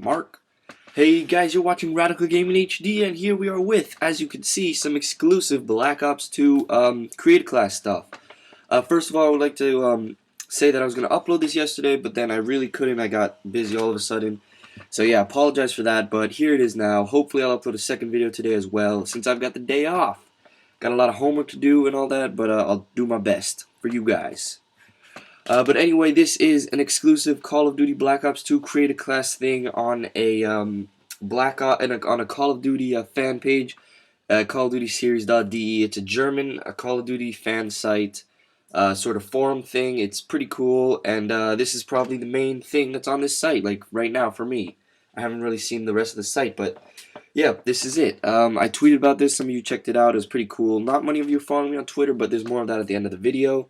Mark. Hey guys, you're watching Radical Gaming HD, and here we are with, as you can see, some exclusive Black Ops 2 creator class stuff. First of all, I would like to say that I was going to upload this yesterday, but then I really couldn't. I got busy all of a sudden. So yeah, apologize for that, but here it is now. Hopefully I'll upload a second video today as well, since I've got the day off. Got a lot of homework to do and all that, but I'll do my best for you guys. But anyway, this is an exclusive Call of Duty Black Ops 2 creator class thing on a on a Call of Duty fan page, Call of Duty Series.de. It's a German Call of Duty fan site, sort of forum thing. It's pretty cool, and this is probably the main thing that's on this site, like right now for me. I haven't really seen the rest of the site, but yeah, this is it. I tweeted about this. Some of you checked it out. It was pretty cool. Not many of you are following me on Twitter, but there's more of that at the end of the video.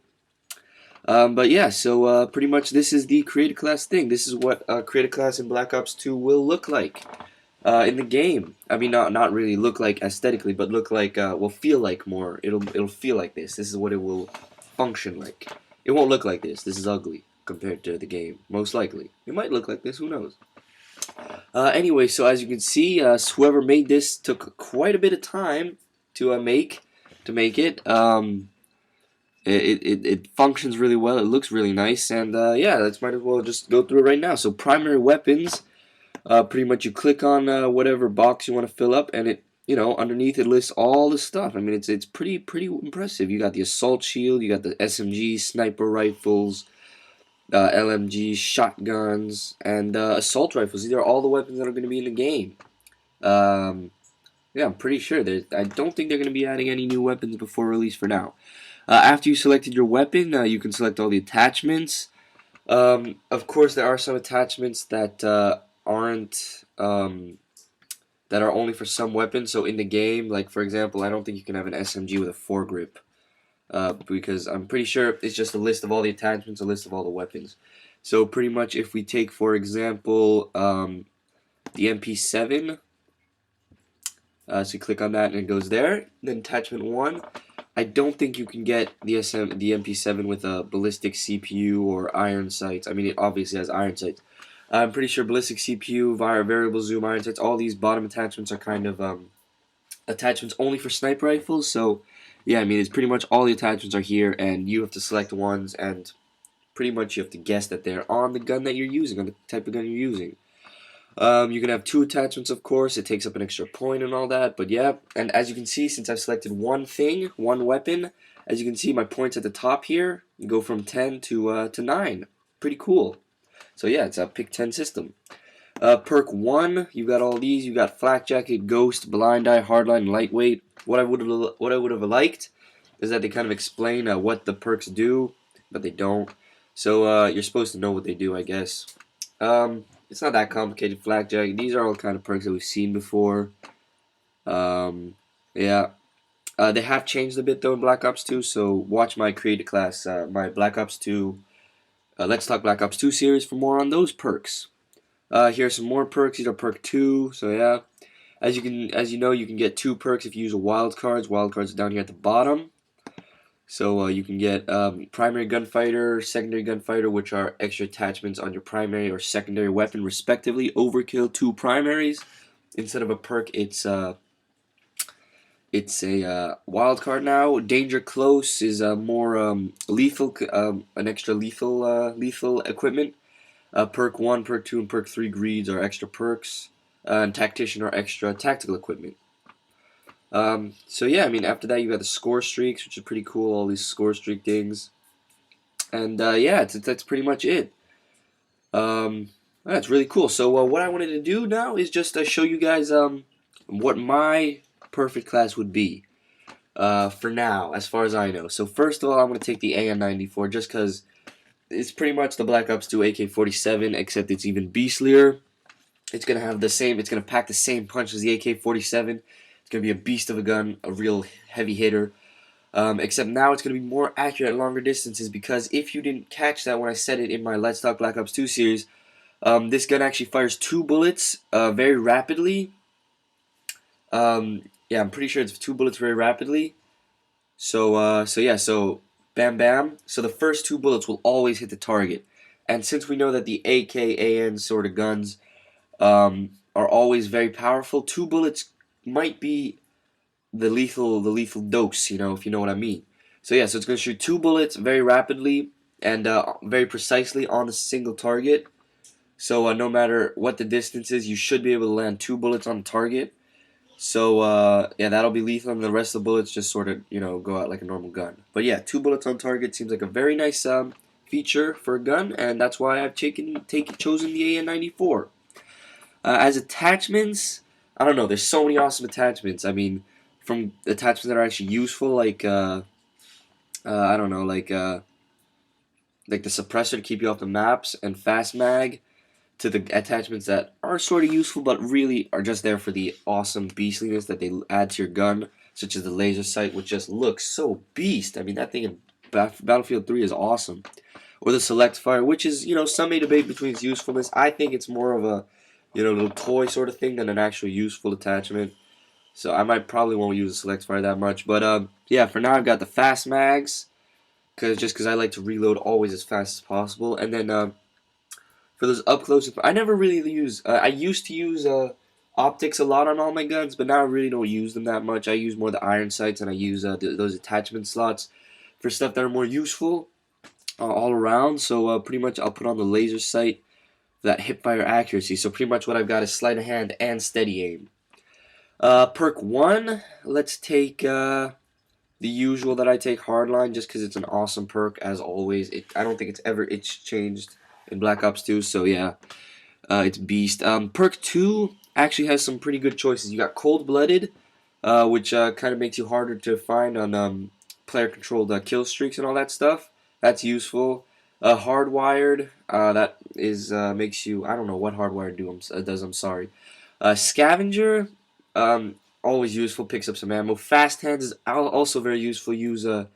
But yeah, so pretty much this is the creator class thing. This is what creator class in Black Ops 2 will look like in the game. I mean, not really look like aesthetically, but look like will feel like more. It'll feel like this. This is what it will function like. It won't look like this. This is ugly compared to the game, most likely. It might look like this. Who knows? Anyway, so as you can see, whoever made this took quite a bit of time to make it. It functions really well. It looks really nice, and yeah, let's might as well just go through it right now. So primary weapons, pretty much you click on whatever box you want to fill up, and it underneath it lists all the stuff. I mean, it's pretty impressive. You got the assault shield, you got the SMG, sniper rifles, LMGs, shotguns, and assault rifles. These are all the weapons that are going to be in the game. Yeah, I'm pretty sure. I don't think they're going to be adding any new weapons before release for now. After you selected your weapon, you can select all the attachments. Of course, there are some attachments that aren't that are only for some weapons. So in the game, like for example, I don't think you can have an SMG with a foregrip because I'm pretty sure it's just a list of all the attachments, a list of all the weapons. So pretty much, if we take for example the MP7, so you click on that and it goes there. Then attachment 1. I don't think you can get the MP7 with a ballistic CPU or iron sights. I mean, it obviously has iron sights. I'm pretty sure ballistic CPU, variable zoom, iron sights, all these bottom attachments are kind of attachments only for sniper rifles. So, yeah, I mean, it's pretty much all the attachments are here, and you have to select ones, and pretty much you have to guess that they're on the gun that you're using, on the type of gun you're using. You can have 2 attachments, of course. It takes up an extra point and all that, but yeah. And as you can see, since I've selected one thing, one weapon, as you can see, my points at the top here go from 10 to 9. Pretty cool. So yeah, it's a pick 10 system. Perk 1, you got all these. You got Flak Jacket, Ghost, Blind Eye, Hardline, Lightweight. What I would have liked is that they kind of explain what the perks do, but they don't. So you're supposed to know what they do, I guess. It's not that complicated. Flak Jacket. These are all kind of perks that we've seen before. Yeah. They have changed a bit though in Black Ops 2. So watch my creator class, my Black Ops 2, Let's Talk Black Ops 2 series for more on those perks. Here are some more perks. These are perk 2. So yeah, as you know, you can get 2 perks if you use a wild cards. Wild cards are down here at the bottom. So you can get primary gunfighter, secondary gunfighter, which are extra attachments on your primary or secondary weapon, respectively. Overkill, 2 primaries. Instead of a perk, it's a wild card now. Danger close is more lethal, an extra lethal equipment. Perk 1, perk 2, and perk 3 greeds are extra perks, and tactician are extra tactical equipment. So yeah, I mean, after that you got the score streaks, which are pretty cool, all these score streak things. And yeah, that's pretty much it. That's really cool. So what I wanted to do now is just show you guys what my perfect class would be for now, as far as I know. So first of all, I'm going to take the AN-94 just because it's pretty much the Black Ops 2 AK-47, except it's even beastlier. It's going to have the same, it's going to pack the same punch as the AK-47. It's going to be a beast of a gun, a real heavy hitter. Except now it's going to be more accurate at longer distances, because if you didn't catch that when I said it in my Let's Talk Black Ops 2 series, this gun actually fires 2 bullets very rapidly. Yeah, I'm pretty sure it's 2 bullets very rapidly. So yeah, so bam bam. So the first 2 bullets will always hit the target. And since we know that the AK, AN sort of guns are always very powerful. 2 bullets might be the lethal dose, if you know what I mean. So yeah, so it's going to shoot 2 bullets very rapidly and very precisely on a single target. So no matter what the distance is, you should be able to land 2 bullets on the target. So yeah, that'll be lethal, and the rest of the bullets just sort of go out like a normal gun. But yeah, 2 bullets on target seems like a very nice feature for a gun, and that's why I've chosen the AN-94. As attachments, I don't know. There's so many awesome attachments. I mean, from attachments that are actually useful, like I don't know, like the suppressor to keep you off the maps and fast mag, to the attachments that are sort of useful but really are just there for the awesome beastliness that they add to your gun, such as the laser sight, which just looks so beast. I mean, that thing in Battlefield 3 is awesome. Or the select fire, which is, some may debate between its usefulness. I think it's more of a, little toy sort of thing than an actual useful attachment. So I probably won't use the select fire that much. But yeah, for now I've got the fast mags, because I like to reload always as fast as possible. And then for those up close, I never really use. I used to use optics a lot on all my guns, but now I really don't use them that much. I use more the iron sights, and I use those attachment slots for stuff that are more useful all around. So pretty much I'll put on the laser sight for that hip fire accuracy. So pretty much what I've got is sleight of hand and steady aim. Perk 1, let's take the usual that I take, hardline, just because it's an awesome perk as always. I don't think it's changed in Black Ops 2, so yeah, it's beast. Perk 2 actually has some pretty good choices. You got Cold Blooded, which kind of makes you harder to find on player controlled kill streaks and all that stuff. That's useful. Hardwired, that is makes you, I don't know what hardwired does. I'm sorry. Scavenger, always useful, picks up some ammo. Fast hands is also very useful. Use your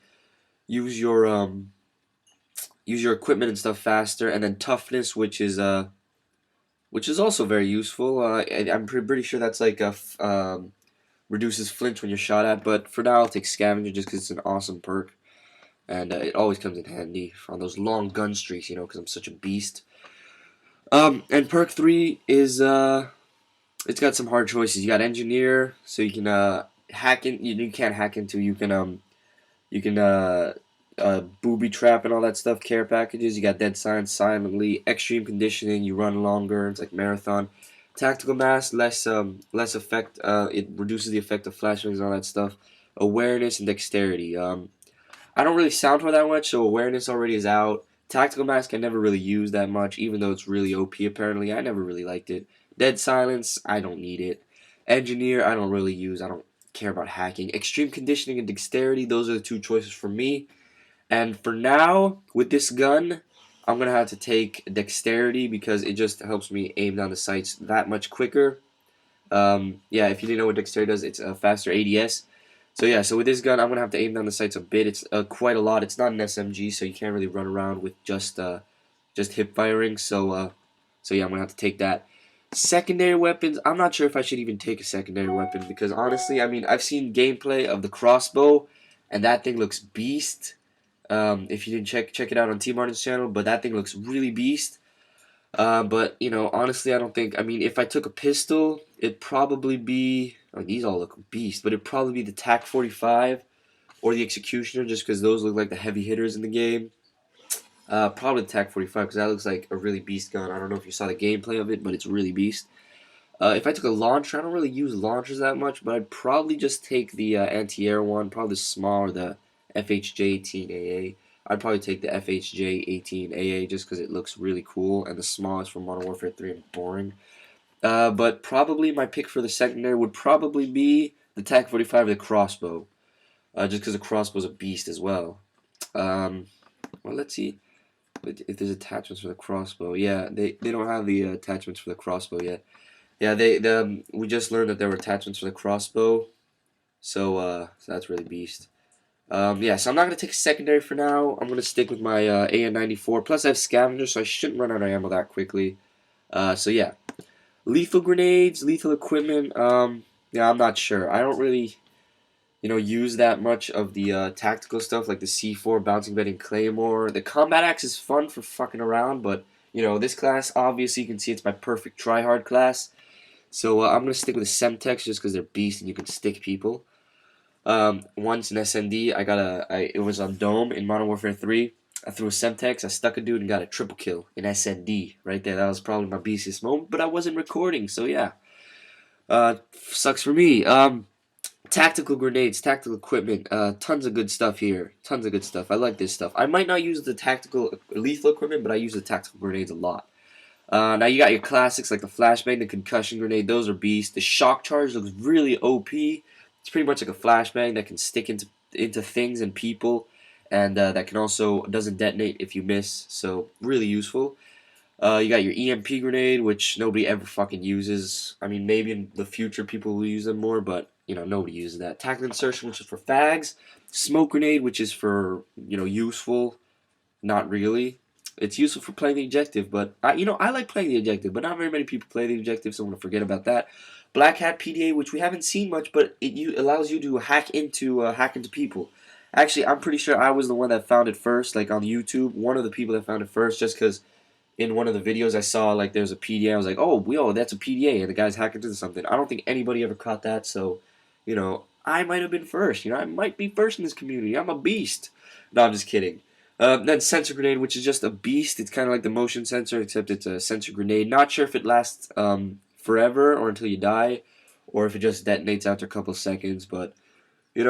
equipment and stuff faster. And then toughness, which is also very useful. I'm pretty sure that's like reduces flinch when you're shot at. But for now, I'll take scavenger just because it's an awesome perk, and it always comes in handy on those long gun streaks. Because I'm such a beast. And perk 3 is it's got some hard choices. You got engineer, so you can hack in. You can't hack into. You can booby trap and all that stuff. Care packages. You got dead silence, silently. Extreme conditioning. You run longer. It's like marathon. Tactical mass, less effect. It reduces the effect of flashbangs and all that stuff. Awareness and dexterity. I don't really sound for that much, so awareness already is out. Tactical mask I never really use that much, even though it's really OP apparently. I never really liked it. Dead silence, I don't need it. Engineer, I don't really use. I don't care about hacking. Extreme conditioning and dexterity, those are the two choices for me. And for now, with this gun, I'm going to have to take dexterity because it just helps me aim down the sights that much quicker. Yeah, if you didn't know what dexterity does, it's a faster ADS. So yeah, so with this gun, I'm going to have to aim down the sights a bit. It's quite a lot. It's not an SMG, so you can't really run around with just hip firing. So yeah, I'm going to have to take that. Secondary weapons, I'm not sure if I should even take a secondary weapon because honestly, I mean, I've seen gameplay of the crossbow, and that thing looks beast. If you didn't check it out on T Martin's channel, but that thing looks really beast. But honestly, I don't think. I mean, if I took a pistol, it'd probably be. Oh, these all look beast, but it'd probably be the TAC 45 or the Executioner, just because those look like the heavy hitters in the game. Probably the TAC 45 because that looks like a really beast gun. I don't know if you saw the gameplay of it, but it's really beast. If I took a launcher, I don't really use launchers that much, but I'd probably just take the anti-air one, probably the small or the FHJ-18AA. I'd probably take the FHJ-18AA just because it looks really cool, and the small is from Modern Warfare 3 and boring. But probably my pick for the secondary would probably be the TAC 45 or the crossbow, just because the crossbow's a beast as well. Well, let's see if there's attachments for the crossbow. Yeah, they don't have the attachments for the crossbow yet. Yeah, we just learned that there were attachments for the crossbow, so that's really beast. Yeah, so I'm not gonna take a secondary for now. I'm gonna stick with my AN-94. Plus, I have scavenger, so I shouldn't run out of ammo that quickly. So yeah, lethal grenades, lethal equipment. Yeah, I'm not sure. I don't really, use that much of the tactical stuff like the C4, bouncing bed, and claymore. The combat axe is fun for fucking around, but This class, obviously, you can see it's my perfect try-hard class. So I'm going to stick with the Semtex just because they're beasts and you can stick people. Once in SND, it was on Dome in Modern Warfare 3. I threw a Semtex, I stuck a dude and got a triple kill in SND right there. That was probably my beastiest moment, but I wasn't recording, so yeah. Sucks for me. Tactical grenades, tactical equipment, tons of good stuff here. Tons of good stuff. I like this stuff. I might not use the tactical lethal equipment, but I use the tactical grenades a lot. Now you got your classics like the flashbang, the concussion grenade. Those are beasts. The shock charge looks really OP. It's pretty much like a flashbang that can stick into things and people, and that can also doesn't detonate if you miss. So really useful. You got your EMP grenade, which nobody ever fucking uses. I mean, maybe in the future people will use them more, but nobody uses that. Tactical insertion, which is for fags. Smoke grenade, which is for useful. Not really. It's useful for playing the objective, but I like playing the objective, but not very many people play the objective, so I'm gonna forget about that. Black Hat PDA, which we haven't seen much, but it allows you to hack into people. Actually, I'm pretty sure I was the one that found it first, like on YouTube. One of the people that found it first, just because in one of the videos I saw like there's a PDA. I was like, oh, that's a PDA, and the guy's hacking into something. I don't think anybody ever caught that, so I might have been first. I might be first in this community. I'm a beast. No, I'm just kidding. Then sensor grenade, which is just a beast. It's kind of like the motion sensor, except it's a sensor grenade. Not sure if it lasts forever or until you die, or if it just detonates after a couple seconds. But I'm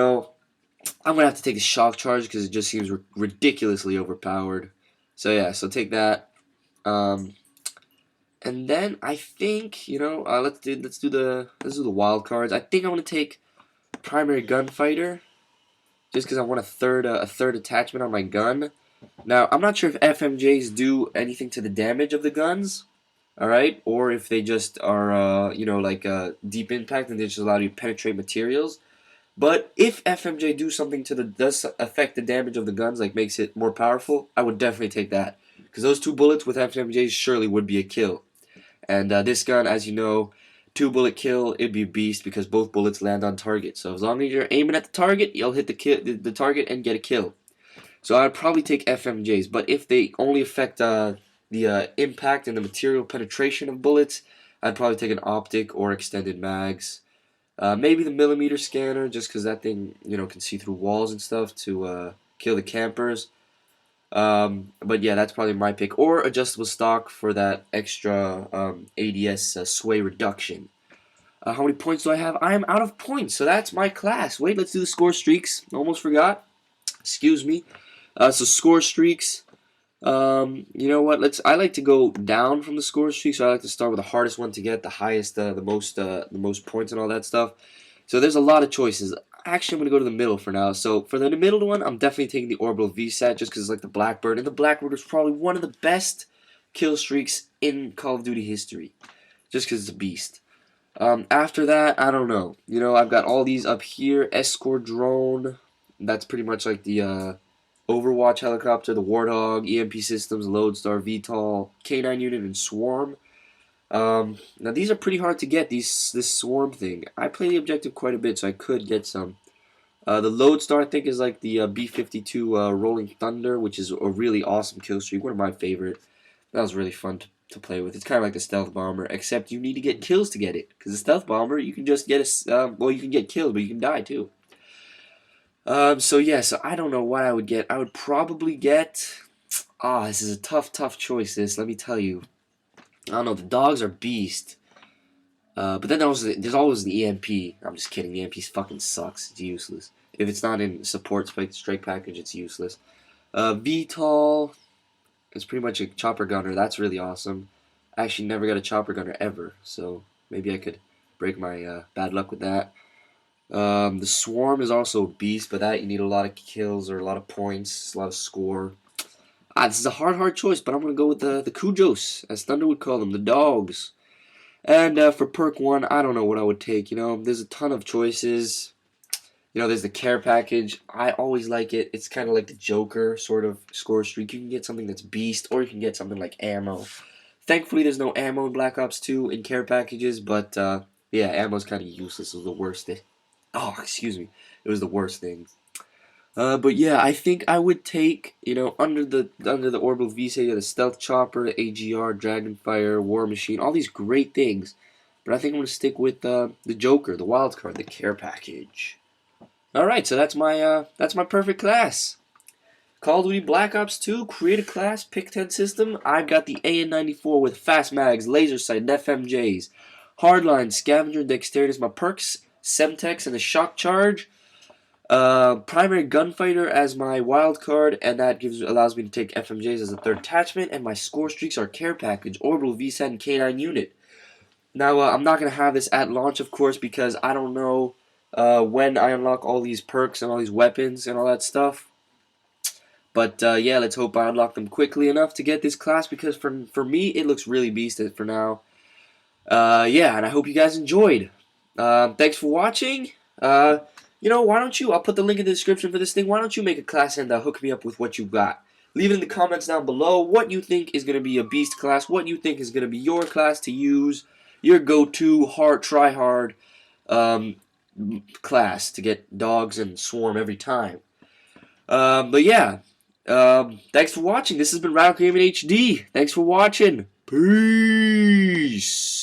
gonna have to take the shock charge because it just seems ridiculously overpowered. So yeah, so take that. And then I think let's do the wild cards. I think I want to take primary gunfighter just because I want a third attachment on my gun. Now I'm not sure if FMJs do anything to the damage of the guns, all right, or if they just are like deep impact and they just allow you to penetrate materials. But if FMJ does affect the damage of the guns, like makes it more powerful, I would definitely take that. Because those 2 bullets with FMJs surely would be a kill. And this gun, as you know, 2-bullet kill, it'd be a beast because both bullets land on target. So as long as you're aiming at the target, you'll hit the target and get a kill. So I'd probably take FMJs. But if they only affect the impact and the material penetration of bullets, I'd probably take an optic or extended mags. Maybe the millimeter scanner, just because that thing, can see through walls and stuff to kill the campers. But yeah, that's probably my pick. Or adjustable stock for that extra ADS sway reduction. How many points do I have? I am out of points, so that's my class. Wait, let's do the score streaks. Almost forgot. Excuse me. So score streaks. You know what? I like to go down from the score streak, so I like to start with the hardest one to get the highest, the most points and all that stuff. So there's a lot of choices. Actually, I'm gonna go to the middle for now. So for the middle one, I'm definitely taking the orbital VSAT just because it's like the Blackbird, and the Blackbird is probably one of the best kill streaks in Call of Duty history, just because it's a beast. After that, I don't know. I've got all these up here. Escort drone. That's pretty much like the Overwatch helicopter, the Warthog, EMP systems, Lodestar, VTOL, K9 unit, and Swarm. Now these are pretty hard to get. This Swarm thing. I play the objective quite a bit, so I could get some. The Lodestar, I think, is like the B-52 Rolling Thunder, which is a really awesome kill streak. One of my favorite. That was really fun to play with. It's kind of like the Stealth Bomber, except you need to get kills to get it. Because the Stealth Bomber, you can just get you can get killed, but you can die too. So yeah, so I don't know what I would get. I would probably get. This is a tough choice. Let me tell you. I don't know. The dogs are beast. But then there's always the EMP. I'm just kidding. The EMP fucking sucks. It's useless. If it's not in support strike package, it's useless. VTOL is pretty much a chopper gunner. That's really awesome. I actually never got a chopper gunner ever, so maybe I could break my bad luck with that. The Swarm is also a beast, but that you need a lot of kills or a lot of points, a lot of score. This is a hard choice, but I'm going to go with the Kujos, as Thunder would call them, the dogs. And for perk 1, I don't know what I would take. There's a ton of choices. There's the care package. I always like it. It's kind of like the Joker sort of score streak. You can get something that's beast, or you can get something like ammo. Thankfully, there's no ammo in Black Ops 2 in care packages, but yeah, ammo's kind of useless. It was the worst thing. Oh, excuse me. It was the worst thing. But yeah, I think I would take, under the Orbital V-Say, the Stealth Chopper, the AGR, Dragonfire, War Machine, all these great things. But I think I'm gonna stick with the Joker, the wild card, the care package. All right, so that's my perfect class. Call of Duty Black Ops 2, create a class, pick 10 system. I've got the AN-94 with fast mags, laser sight, and FMJs. Hardline, Scavenger, and Dexterity is my perks. Semtex and the Shock Charge. Primary Gunfighter as my wild card, and that allows me to take FMJs as a third attachment. And my score streaks are Care Package, Orbital, VSAT, and K9 Unit. Now, I'm not going to have this at launch, of course, because I don't know when I unlock all these perks and all these weapons and all that stuff. But yeah, let's hope I unlock them quickly enough to get this class, because for me, it looks really beasted for now. Yeah, and I hope you guys enjoyed. Thanks for watching. Why don't you, I'll put the link in the description for this thing. Why don't you make a class and hook me up with what you got? Leave it in the comments down below what you think is going to be a beast class, what you think is going to be your class to use, your go-to try-hard class to get dogs and swarm every time. But yeah, thanks for watching. This has been Rattle Gaming HD. Thanks for watching. Peace.